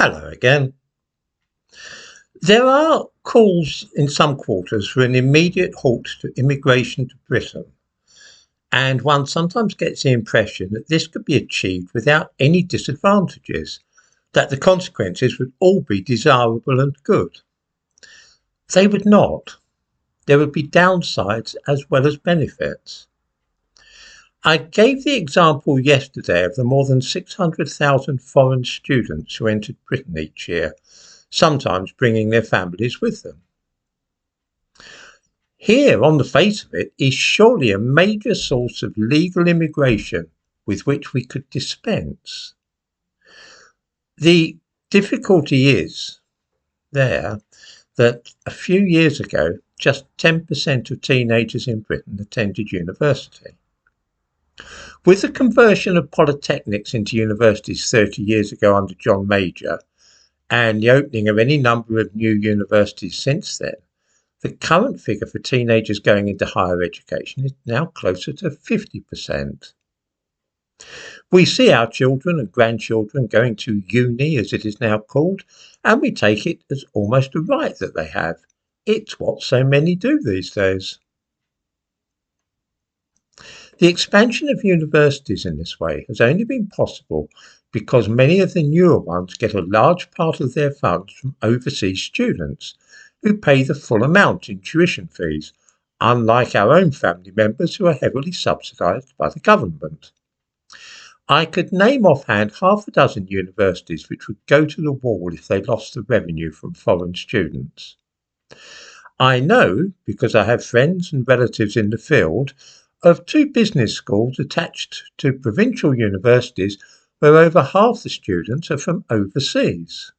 Hello again. There are calls in some quarters for an immediate halt to immigration to Britain, and one sometimes gets the impression that this could be achieved without any disadvantages, that the consequences would all be desirable and good. They would not. There would be downsides as well as benefits. I gave the example yesterday of the more than 600,000 foreign students who entered Britain each year, sometimes bringing their families with them. Here, on the face of it, is surely a major source of legal immigration with which we could dispense. The difficulty is there that a few years ago, just 10% of teenagers in Britain attended university. With the conversion of polytechnics into universities 30 years ago under John Major, and the opening of any number of new universities since then, the current figure for teenagers going into higher education is now closer to 50%. We see our children and grandchildren going to uni, as it is now called, and we take it as almost a right that they have. It's what so many do these days. The expansion of universities in this way has only been possible because many of the newer ones get a large part of their funds from overseas students who pay the full amount in tuition fees, unlike our own family members who are heavily subsidised by the government. I could name offhand half a dozen universities which would go to the wall if they lost the revenue from foreign students. I know, because I have friends and relatives in the field, of two business schools attached to provincial universities where over half the students are from overseas.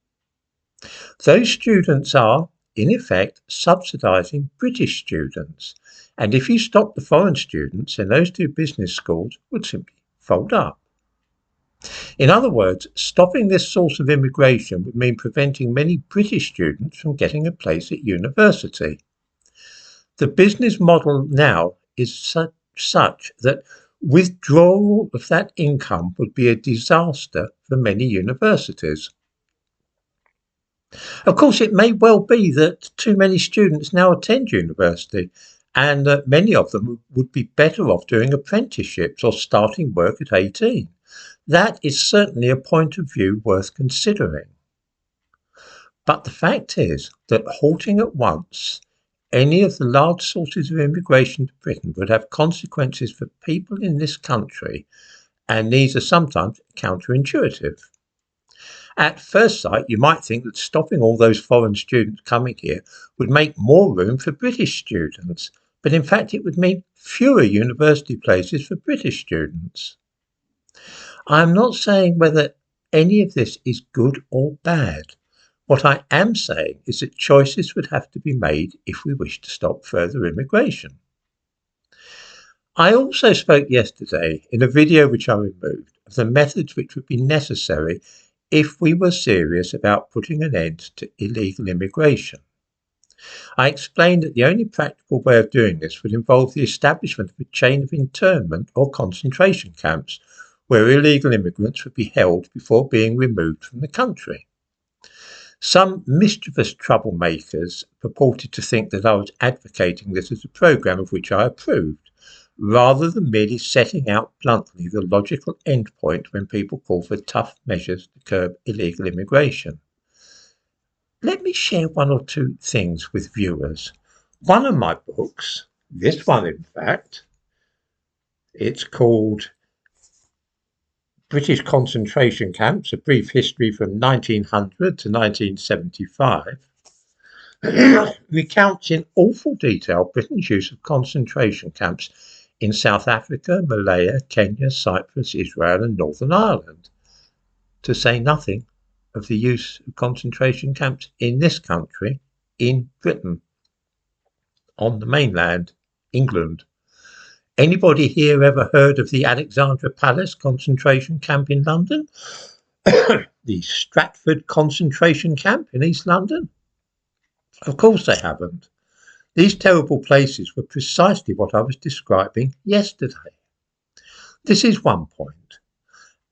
Those students are, in effect, subsidising British students, and if you stop the foreign students, then those two business schools would simply fold up. In other words, stopping this source of immigration would mean preventing many British students from getting a place at university. The business model now is such that withdrawal of that income would be a disaster for many universities. Of course, it may well be that too many students now attend university and that many of them would be better off doing apprenticeships or starting work at 18. That is certainly a point of view worth considering. But the fact is that halting at once any of the large sources of immigration to Britain would have consequences for people in this country, and these are sometimes counterintuitive. At first sight, you might think that stopping all those foreign students coming here would make more room for British students, but in fact it would mean fewer university places for British students. I am not saying whether any of this is good or bad. What I am saying is that choices would have to be made if we wish to stop further immigration. I also spoke yesterday, in a video which I removed, of the methods which would be necessary if we were serious about putting an end to illegal immigration. I explained that the only practical way of doing this would involve the establishment of a chain of internment or concentration camps where illegal immigrants would be held before being removed from the country. Some mischievous troublemakers purported to think that I was advocating this as a programme of which I approved, rather than merely setting out bluntly the logical endpoint when people call for tough measures to curb illegal immigration. Let me share one or two things with viewers. One of my books, this one in fact, it's called British Concentration Camps, A Brief History from 1900 to 1975, recounts in awful detail Britain's use of concentration camps in South Africa, Malaya, Kenya, Cyprus, Israel and Northern Ireland, to say nothing of the use of concentration camps in this country, in Britain, on the mainland, England. Anybody here ever heard of the Alexandra Palace concentration camp in London? The Stratford concentration camp in East London? Of course they haven't. These terrible places were precisely what I was describing yesterday. This is one point.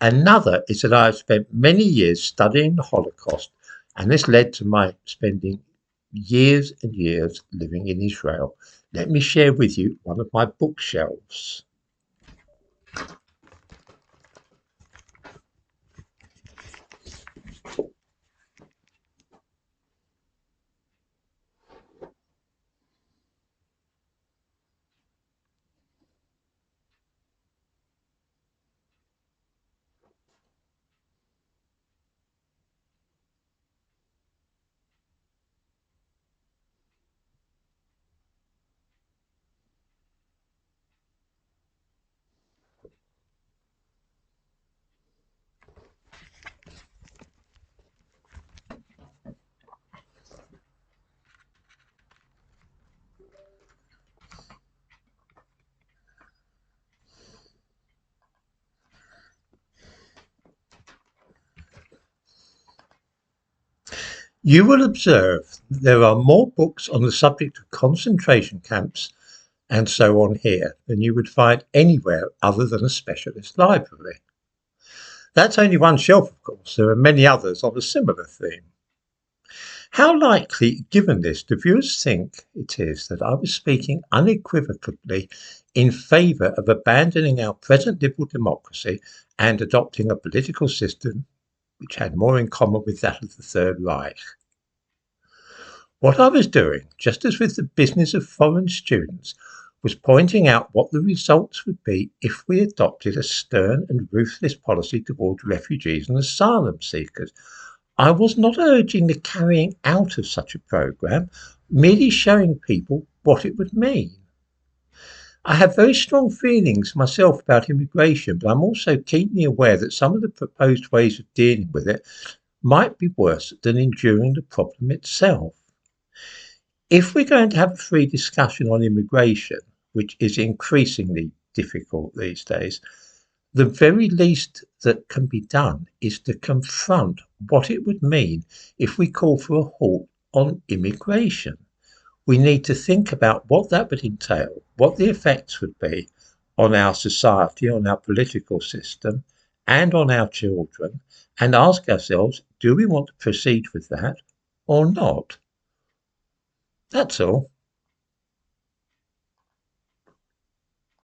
Another is that I have spent many years studying the Holocaust, and this led to my spending years and years living in Israel. Let me share with you one of my bookshelves. You will observe that there are more books on the subject of concentration camps and so on here than you would find anywhere other than a specialist library. That's only one shelf, of course. There are many others on a similar theme. How likely, given this, do viewers think it is that I was speaking unequivocally in favour of abandoning our present liberal democracy and adopting a political system which had more in common with that of the Third Reich? What I was doing, just as with the business of foreign students, was pointing out what the results would be if we adopted a stern and ruthless policy towards refugees and asylum seekers. I was not urging the carrying out of such a programme, merely showing people what it would mean. I have very strong feelings myself about immigration, but I'm also keenly aware that some of the proposed ways of dealing with it might be worse than enduring the problem itself. If we're going to have a free discussion on immigration, which is increasingly difficult these days, the very least that can be done is to confront what it would mean if we call for a halt on immigration. We need to think about what that would entail, what the effects would be on our society, on our political system, and on our children, and ask ourselves, do we want to proceed with that or not? That's all.